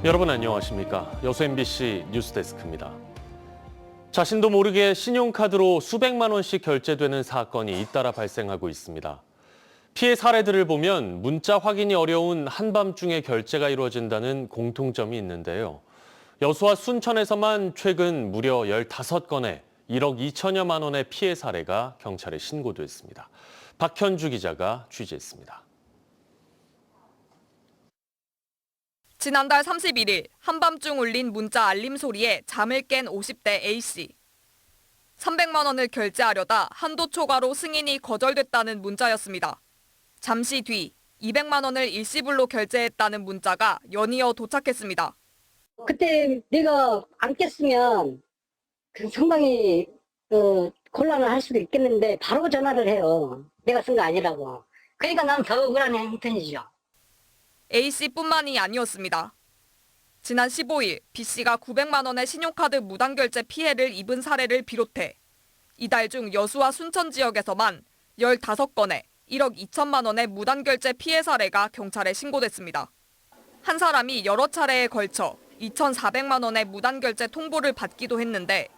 여러분 안녕하십니까? 여수 MBC 뉴스데스크입니다. 자신도 모르게 신용카드로 수백만 원씩 결제되는 사건이 잇따라 발생하고 있습니다. 피해 사례들을 보면 문자 확인이 어려운 한밤중에 결제가 이루어진다는 공통점이 있는데요. 여수와 순천에서만 최근 무려 15건의 1억 2천여만 원의 피해 사례가 경찰에 신고됐습니다. 박현주 기자가 취재했습니다. 지난달 31일 한밤중 울린 문자 알림 소리에 잠을 깬 50대 A씨. 300만 원을 결제하려다 한도 초과로 승인이 거절됐다는 문자였습니다. 잠시 뒤 200만 원을 일시불로 결제했다는 문자가 연이어 도착했습니다. 그때 내가 안 깼으면 상당히 곤란을 할 수도 있겠는데 바로 전화를 해요. 내가 쓴 거 아니라고. 그러니까 난 더 억울한 형편이죠. A씨뿐만이 아니었습니다. 지난 15일 B씨가 900만 원의 신용카드 무단결제 피해를 입은 사례를 비롯해 이달 중 여수와 순천 지역에서만 15건의 1억 2천만 원의 무단결제 피해 사례가 경찰에 신고됐습니다. 한 사람이 여러 차례에 걸쳐 2,400만 원의 무단결제 통보를 받기도 했는데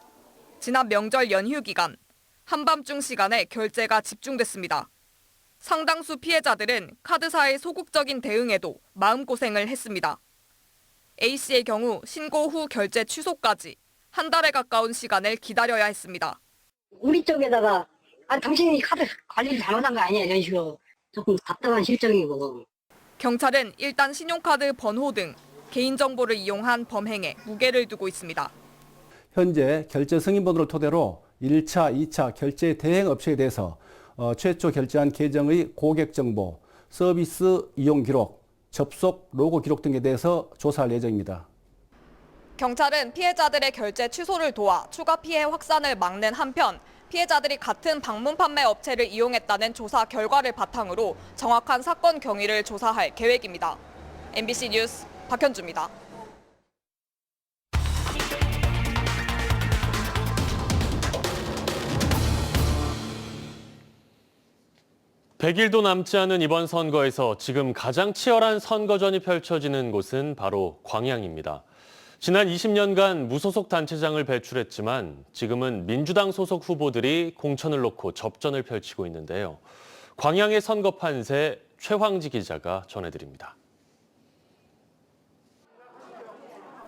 지난 명절 연휴 기간 한밤중 시간에 결제가 집중됐습니다. 상당수 피해자들은 카드사의 소극적인 대응에도 마음고생을 했습니다. A씨의 경우 신고 후 결제 취소까지 한 달에 가까운 시간을 기다려야 했습니다. 우리 쪽에다가 당신이 카드 관리를 잘못한 거 아니야 이런 식으로 조금 답답한 실정이고. 경찰은 일단 신용카드 번호 등 개인정보를 이용한 범행에 무게를 두고 있습니다. 현재 결제 승인번호를 토대로 1차, 2차 결제 대행 업체에 대해서 최초 결제한 계정의 고객 정보, 서비스 이용 기록, 접속 로고 기록 등에 대해서 조사할 예정입니다. 경찰은 피해자들의 결제 취소를 도와 추가 피해 확산을 막는 한편 피해자들이 같은 방문 판매 업체를 이용했다는 조사 결과를 바탕으로 정확한 사건 경위를 조사할 계획입니다. MBC 뉴스 박현주입니다. 100일도 남지 않은 이번 선거에서 지금 가장 치열한 선거전이 펼쳐지는 곳은 바로 광양입니다. 지난 20년간 무소속 단체장을 배출했지만 지금은 민주당 소속 후보들이 공천을 놓고 접전을 펼치고 있는데요. 광양의 선거 판세 최황지 기자가 전해드립니다.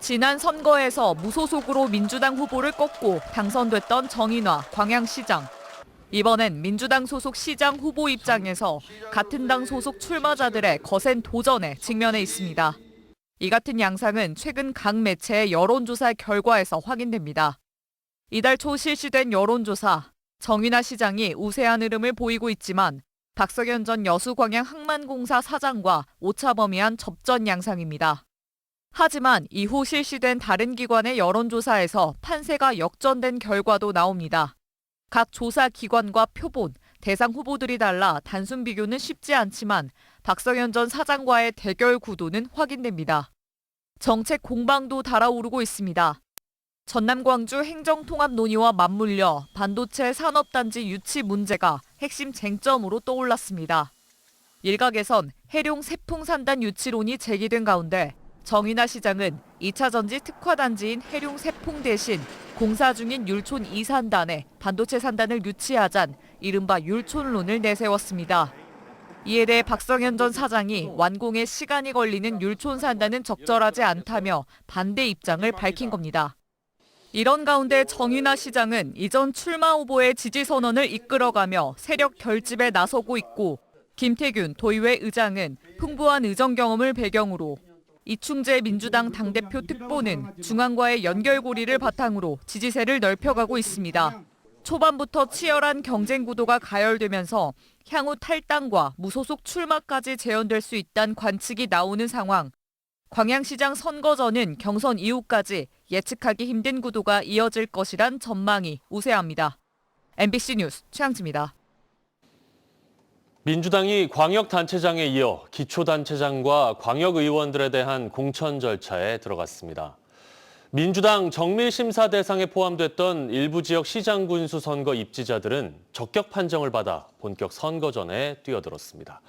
지난 선거에서 무소속으로 민주당 후보를 꺾고 당선됐던 정인화 광양시장. 이번엔 민주당 소속 시장 후보 입장에서 같은 당 소속 출마자들의 거센 도전에 직면해 있습니다. 이 같은 양상은 최근 각 매체의 여론조사 결과에서 확인됩니다. 이달 초 실시된 여론조사, 정인화 시장이 우세한 흐름을 보이고 있지만 박석연 전 여수광양항만공사 사장과 오차범위한 접전 양상입니다. 하지만 이후 실시된 다른 기관의 여론조사에서 판세가 역전된 결과도 나옵니다. 각 조사 기관과 표본, 대상 후보들이 달라 단순 비교는 쉽지 않지만 박성현 전 사장과의 대결 구도는 확인됩니다. 정책 공방도 달아오르고 있습니다. 전남 광주 행정통합 논의와 맞물려 반도체 산업단지 유치 문제가 핵심 쟁점으로 떠올랐습니다. 일각에선 해룡 세풍산단 유치론이 제기된 가운데 정인화 시장은 2차 전지 특화단지인 해룡 세풍 대신 공사 중인 율촌 2산단에 반도체 산단을 유치하잔 이른바 율촌론을 내세웠습니다. 이에 대해 박성현 전 사장이 완공에 시간이 걸리는 율촌 산단은 적절하지 않다며 반대 입장을 밝힌 겁니다. 이런 가운데 정인화 시장은 이전 출마 후보의 지지 선언을 이끌어가며 세력 결집에 나서고 있고 김태균 도의회 의장은 풍부한 의정 경험을 배경으로 이충재 민주당 당대표 특보는 중앙과의 연결고리를 바탕으로 지지세를 넓혀가고 있습니다. 초반부터 치열한 경쟁 구도가 가열되면서 향후 탈당과 무소속 출마까지 재현될 수 있다는 관측이 나오는 상황. 광양시장 선거전은 경선 이후까지 예측하기 힘든 구도가 이어질 것이란 전망이 우세합니다. MBC 뉴스 최양지입니다. 민주당이 광역단체장에 이어 기초단체장과 광역의원들에 대한 공천 절차에 들어갔습니다. 민주당 정밀심사 대상에 포함됐던 일부 지역 시장 군수 선거 입지자들은 적격 판정을 받아 본격 선거전에 뛰어들었습니다.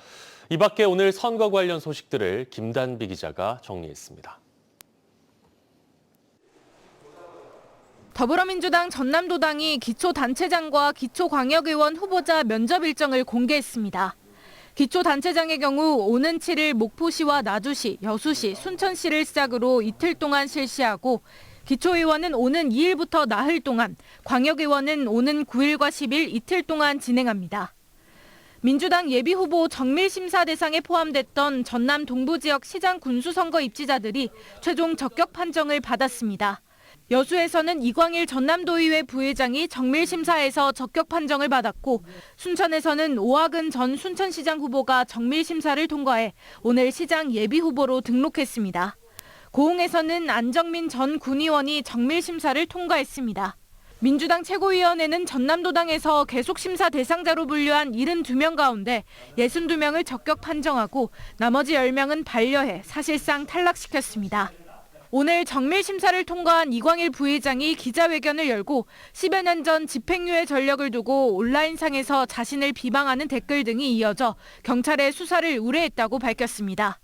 이 밖에 오늘 선거 관련 소식들을 김단비 기자가 정리했습니다. 더불어민주당 전남도당이 기초단체장과 기초광역의원 후보자 면접 일정을 공개했습니다. 기초단체장의 경우 오는 7일 목포시와 나주시, 여수시, 순천시를 시작으로 이틀 동안 실시하고 기초의원은 오는 2일부터 나흘 동안, 광역의원은 오는 9일과 10일 이틀 동안 진행합니다. 민주당 예비후보 정밀심사 대상에 포함됐던 전남 동부지역 시장 군수선거 입지자들이 최종 적격 판정을 받았습니다. 여수에서는 이광일 전남도의회 부회장이 정밀심사에서 적격 판정을 받았고 순천에서는 오하근 전 순천시장 후보가 정밀심사를 통과해 오늘 시장 예비후보로 등록했습니다. 고흥에서는 안정민 전 군의원이 정밀심사를 통과했습니다. 민주당 최고위원회는 전남도당에서 계속심사 대상자로 분류한 72명 가운데 62명을 적격 판정하고 나머지 10명은 반려해 사실상 탈락시켰습니다. 오늘 정밀심사를 통과한 이광일 부회장이 기자회견을 열고 10여 년 전 집행유예 전력을 두고 온라인상에서 자신을 비방하는 댓글 등이 이어져 경찰의 수사를 의뢰했다고 밝혔습니다.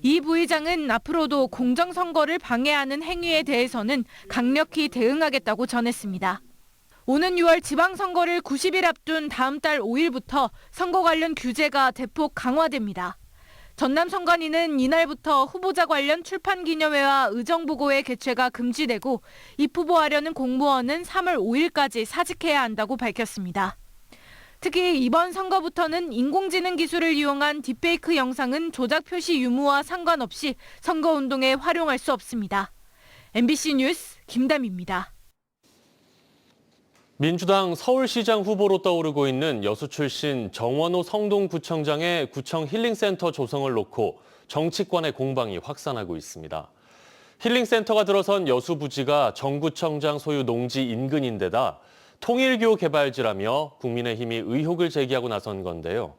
이 부회장은 앞으로도 공정선거를 방해하는 행위에 대해서는 강력히 대응하겠다고 전했습니다. 오는 6월 지방선거를 90일 앞둔 다음 달 5일부터 선거 관련 규제가 대폭 강화됩니다. 전남선관위는 이날부터 후보자 관련 출판기념회와 의정부고회 개최가 금지되고 입후보하려는 공무원은 3월 5일까지 사직해야 한다고 밝혔습니다. 특히 이번 선거부터는 인공지능 기술을 이용한 딥페이크 영상은 조작 표시 유무와 상관없이 선거운동에 활용할 수 없습니다. MBC 뉴스 김담입니다. 민주당 서울시장 후보로 떠오르고 있는 여수 출신 정원호 성동구청장의 구청 힐링센터 조성을 놓고 정치권의 공방이 확산하고 있습니다. 힐링센터가 들어선 여수 부지가 정 구청장 소유 농지 인근인데다 통일교 개발지라며 국민의힘이 의혹을 제기하고 나선 건데요.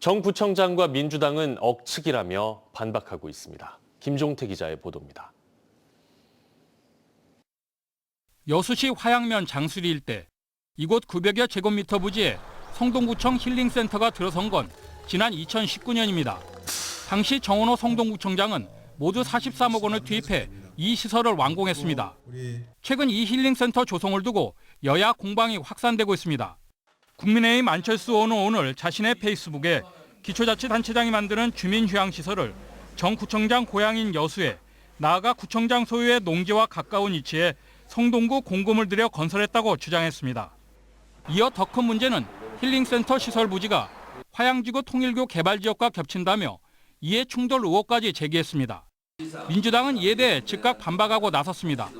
정 구청장과 민주당은 억측이라며 반박하고 있습니다. 김종태 기자의 보도입니다. 여수시 화양면 장수리 일대 이곳 900여 제곱미터 부지에 성동구청 힐링센터가 들어선 건 지난 2019년입니다. 당시 정원호 성동구청장은 모두 43억 원을 투입해 이 시설을 완공했습니다. 최근 이 힐링센터 조성을 두고 여야 공방이 확산되고 있습니다. 국민의힘 안철수 의원은 오늘 자신의 페이스북에 기초자치단체장이 만드는 주민휴양시설을 정 구청장 고향인 여수에 나아가 구청장 소유의 농지와 가까운 위치에 성동구 공금을 들여 건설했다고 주장했습니다. 이어 더 큰 문제는 힐링센터 시설 부지가 화양지구 통일교 개발지역과 겹친다며 이해 충돌 의혹까지 제기했습니다. 민주당은 이에 대해 즉각 반박하고 나섰습니다.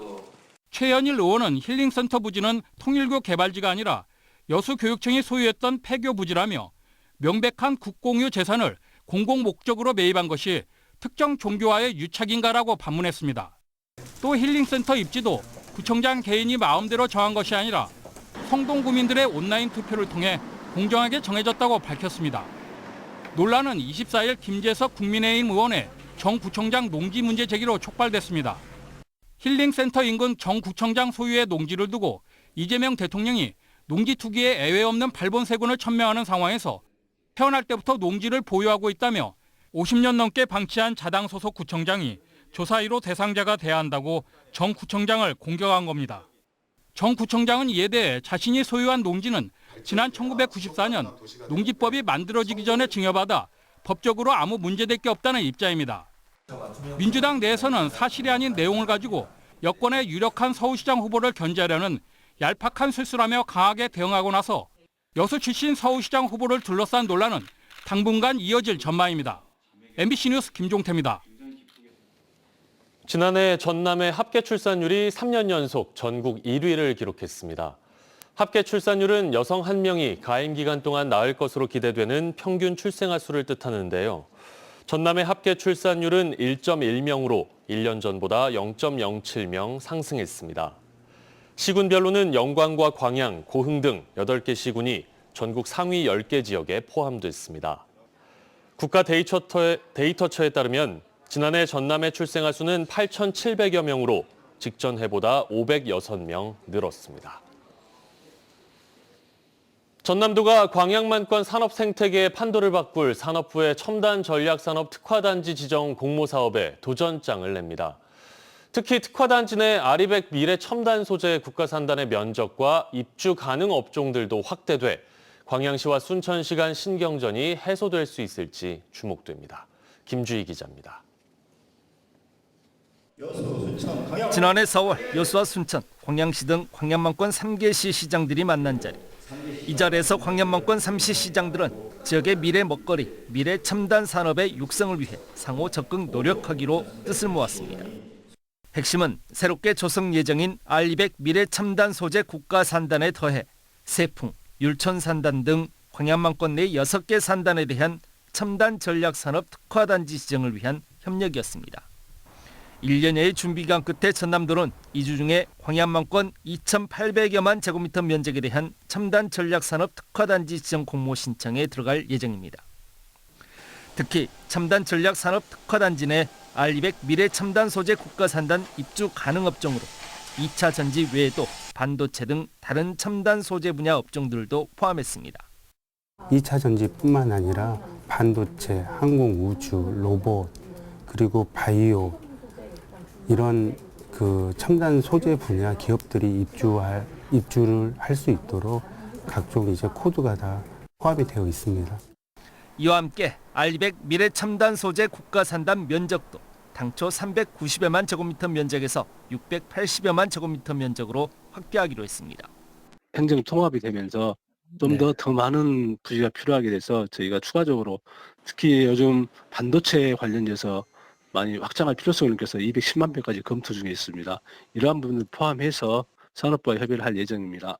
최현일 의원은 힐링센터 부지는 통일교 개발지가 아니라 여수교육청이 소유했던 폐교 부지라며 명백한 국공유 재산을 공공 목적으로 매입한 것이 특정 종교와의 유착인가라고 반문했습니다. 또 힐링센터 입지도 구청장 개인이 마음대로 정한 것이 아니라 성동구민들의 온라인 투표를 통해 공정하게 정해졌다고 밝혔습니다. 논란은 24일 김재석 국민의힘 의원의 정 구청장 농지 문제 제기로 촉발됐습니다. 힐링센터 인근 정 구청장 소유의 농지를 두고 이재명 대통령이 농지 투기에 애외 없는 발본세군을 천명하는 상황에서 태어날 때부터 농지를 보유하고 있다며 50년 넘게 방치한 자당 소속 구청장이 조사 1호 대상자가 돼야 한다고 정 구청장을 공격한 겁니다. 정 구청장은 이에 대해 자신이 소유한 농지는 지난 1994년 농지법이 만들어지기 전에 증여받아 법적으로 아무 문제될 게 없다는 입장입니다. 민주당 내에서는 사실이 아닌 내용을 가지고 여권의 유력한 서울시장 후보를 견제하려는 얄팍한 실수라며 강하게 대응하고 나서 여수 출신 서울시장 후보를 둘러싼 논란은 당분간 이어질 전망입니다. MBC 뉴스 김종태입니다. 지난해 전남의 합계 출산율이 3년 연속 전국 1위를 기록했습니다. 합계 출산율은 여성 1명이 가임 기간 동안 낳을 것으로 기대되는 평균 출생아 수를 뜻하는데요. 전남의 합계 출산율은 1.1명으로 1년 전보다 0.07명 상승했습니다. 시군별로는 영광과 광양, 고흥 등 8개 시군이 전국 상위 10개 지역에 포함됐습니다. 국가 데이터처에 따르면 지난해 전남의 출생아 수는 8,700여 명으로 직전 해보다 506명 늘었습니다. 전남도가 광양만권 산업 생태계의 판도를 바꿀 산업부의 첨단 전략산업 특화단지 지정 공모사업에 도전장을 냅니다. 특히 특화단지 내 아리백 미래 첨단 소재 국가산단의 면적과 입주 가능 업종들도 확대돼 광양시와 순천시 간 신경전이 해소될 수 있을지 주목됩니다. 김주희 기자입니다. 지난해 4월 여수와 순천, 광양시 등 광양만권 3개 시 시장들이 만난 자리. 이 자리에서 광양만권 3시 시장들은 지역의 미래 먹거리, 미래 첨단 산업의 육성을 위해 상호 적극 노력하기로 뜻을 모았습니다. 핵심은 새롭게 조성 예정인 R200 미래 첨단 소재 국가산단에 더해 세풍, 율촌산단 등 광양만권 내 6개 산단에 대한 첨단 전략산업 특화단지 지정을 위한 협력이었습니다. 1년여의 준비기간 끝에 전남도는 2주 중에 광양만권 2,800여만 제곱미터 면적에 대한 첨단 전략산업 특화단지 지정 공모 신청에 들어갈 예정입니다. 특히 첨단 전략산업 특화단지 내 R200 미래 첨단 소재 국가산단 입주 가능 업종으로 2차 전지 외에도 반도체 등 다른 첨단 소재 분야 업종들도 포함했습니다. 2차 전지뿐만 아니라 반도체, 항공 우주, 로봇, 그리고 바이오 이런 그 첨단 소재 분야 기업들이 입주를 할 수 있도록 각종 이제 코드가 다 포함이 되어 있습니다. 이와 함께 R200 미래 첨단 소재 국가산단 면적도 당초 390여만 제곱미터 면적에서 680여만 제곱미터 면적으로 확대하기로 했습니다. 행정 통합이 되면서 좀 더 많은 부지가 필요하게 돼서 저희가 추가적으로 특히 요즘 반도체 관련돼서 많이 확장할 필요성을 느껴서 210만 평까지 검토 중에 있습니다. 이러한 부분을 포함해서 산업부와 협의를 할 예정입니다.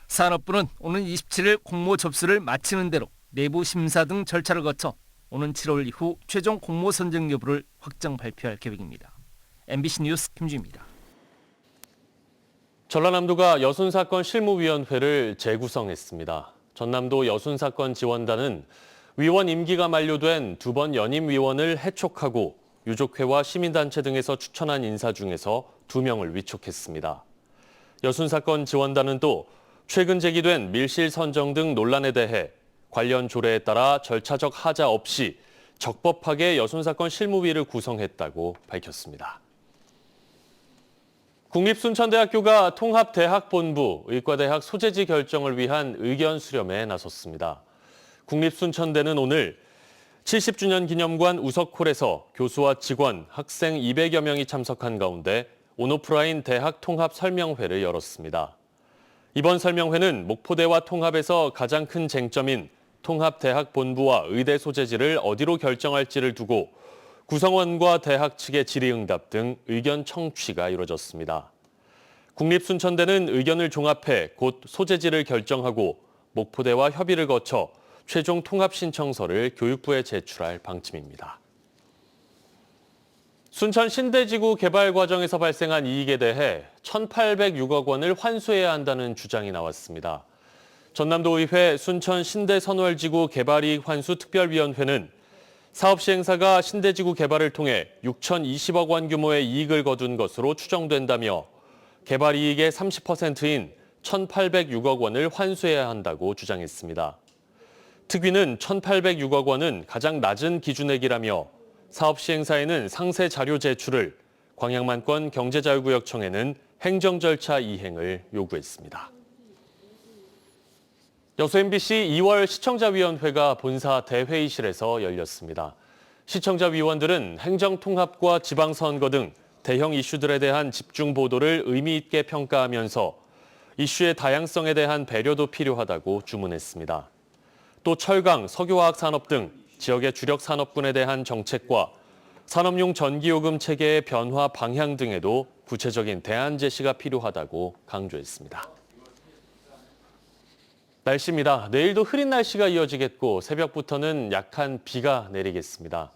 산업부는 오는 27일 공모 접수를 마치는 대로 내부 심사 등 절차를 거쳐 오는 7월 이후 최종 공모 선정 여부를 확정 발표할 계획입니다. MBC 뉴스 김주희입니다. 전라남도가 여순사건 실무위원회를 재구성했습니다. 전남도 여순사건 지원단은 위원 임기가 만료된 2번 연임 위원을 해촉하고 유족회와 시민단체 등에서 추천한 인사 중에서 2명을 위촉했습니다. 여순사건 지원단은 또 최근 제기된 밀실 선정 등 논란에 대해 관련 조례에 따라 절차적 하자 없이 적법하게 여순사건 실무위를 구성했다고 밝혔습니다. 국립순천대학교가 통합대학본부, 의과대학 소재지 결정을 위한 의견 수렴에 나섰습니다. 국립순천대는 오늘 70주년 기념관 우석홀에서 교수와 직원, 학생 200여 명이 참석한 가운데 온오프라인 대학 통합 설명회를 열었습니다. 이번 설명회는 목포대와 통합에서 가장 큰 쟁점인 통합대학 본부와 의대 소재지를 어디로 결정할지를 두고 구성원과 대학 측의 질의응답 등 의견 청취가 이루어졌습니다. 국립순천대는 의견을 종합해 곧 소재지를 결정하고 목포대와 협의를 거쳐 최종 통합 신청서를 교육부에 제출할 방침입니다. 순천 신대지구 개발 과정에서 발생한 이익에 대해 1,806억 원을 환수해야 한다는 주장이 나왔습니다. 전남도의회 순천 신대선월지구 개발이익 환수 특별위원회는 사업 시행사가 신대지구 개발을 통해 6,020억 원 규모의 이익을 거둔 것으로 추정된다며 개발 이익의 30%인 1,806억 원을 환수해야 한다고 주장했습니다. 특위는 1,806억 원은 가장 낮은 기준액이라며 사업 시행사에는 상세 자료 제출을, 광양만권 경제자유구역청에는 행정 절차 이행을 요구했습니다. 여수 MBC 2월 시청자위원회가 본사 대회의실에서 열렸습니다. 시청자위원들은 행정통합과 지방선거 등 대형 이슈들에 대한 집중 보도를 의미 있게 평가하면서 이슈의 다양성에 대한 배려도 필요하다고 주문했습니다. 또 철강, 석유화학 산업 등 지역의 주력 산업군에 대한 정책과 산업용 전기요금 체계의 변화 방향 등에도 구체적인 대안 제시가 필요하다고 강조했습니다. 날씨입니다. 내일도 흐린 날씨가 이어지겠고 새벽부터는 약한 비가 내리겠습니다.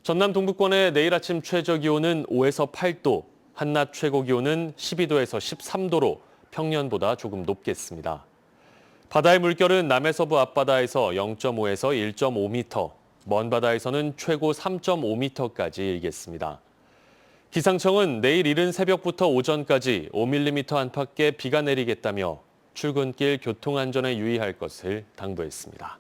전남 동부권의 내일 아침 최저 기온은 5에서 8도, 한낮 최고 기온은 12도에서 13도로 평년보다 조금 높겠습니다. 바다의 물결은 남해서부 앞바다에서 0.5에서 1.5m, 먼 바다에서는 최고 3.5m까지 일겠습니다. 기상청은 내일 이른 새벽부터 오전까지 5mm 안팎의 비가 내리겠다며 출근길 교통안전에 유의할 것을 당부했습니다.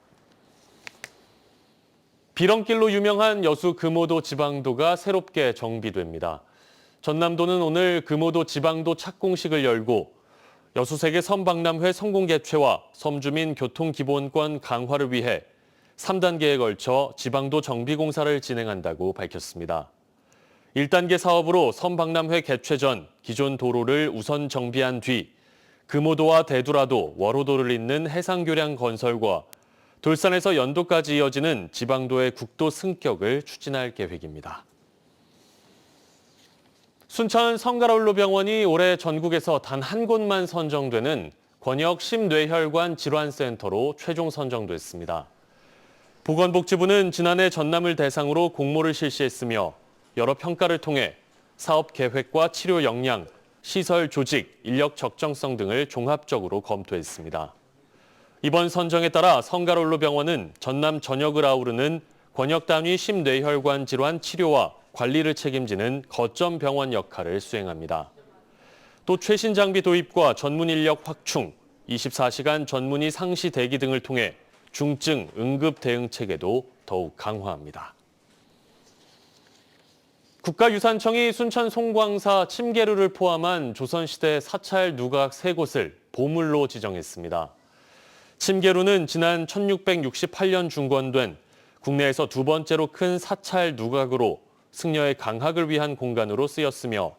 비렁길로 유명한 여수 금오도 지방도가 새롭게 정비됩니다. 전남도는 오늘 금오도 지방도 착공식을 열고 여수세계 섬박람회 성공 개최와 섬주민 교통기본권 강화를 위해 3단계에 걸쳐 지방도 정비공사를 진행한다고 밝혔습니다. 1단계 사업으로 섬박람회 개최 전 기존 도로를 우선 정비한 뒤 금오도와 대두라도, 월호도를 잇는 해상교량 건설과 돌산에서 연도까지 이어지는 지방도의 국도 승격을 추진할 계획입니다. 순천 성가로울로병원이 올해 전국에서 단 한 곳만 선정되는 권역 심뇌혈관 질환센터로 최종 선정됐습니다. 보건복지부는 지난해 전남을 대상으로 공모를 실시했으며 여러 평가를 통해 사업 계획과 치료 역량, 시설 조직, 인력 적정성 등을 종합적으로 검토했습니다. 이번 선정에 따라 성가로울로병원은 전남 전역을 아우르는 권역 단위 심뇌혈관 질환 치료와 관리를 책임지는 거점 병원 역할을 수행합니다. 또 최신 장비 도입과 전문 인력 확충, 24시간 전문의 상시 대기 등을 통해 중증 응급 대응 체계도 더욱 강화합니다. 국가유산청이 순천 송광사 침계루를 포함한 조선시대 사찰 누각 3곳을 보물로 지정했습니다. 침계루는 지난 1668년 중건된 국내에서 두 번째로 큰 사찰 누각으로 승려의 강학을 위한 공간으로 쓰였으며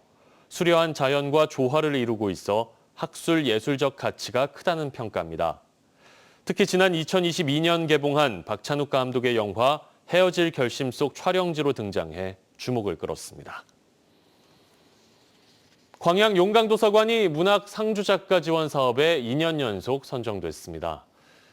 수려한 자연과 조화를 이루고 있어 학술 예술적 가치가 크다는 평가입니다. 특히 지난 2022년 개봉한 박찬욱 감독의 영화 헤어질 결심 속 촬영지로 등장해 주목을 끌었습니다. 광양 용강도서관이 문학 상주작가 지원 사업에 2년 연속 선정됐습니다.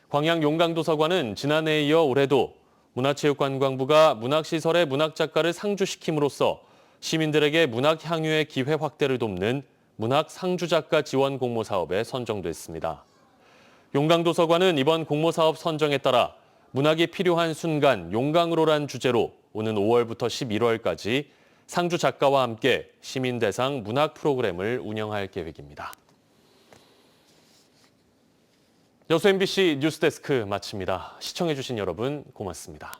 광양 용강도서관은 지난해에 이어 올해도 문화체육관광부가 문학시설의 문학작가를 상주시킴으로써 시민들에게 문학 향유의 기회 확대를 돕는 문학 상주작가 지원 공모 사업에 선정됐습니다. 용강도서관은 이번 공모 사업 선정에 따라 문학이 필요한 순간 용강으로란 주제로 오는 5월부터 11월까지 상주 작가와 함께 시민 대상 문학 프로그램을 운영할 계획입니다. 여수 MBC 뉴스데스크 마칩니다. 시청해주신 여러분 고맙습니다.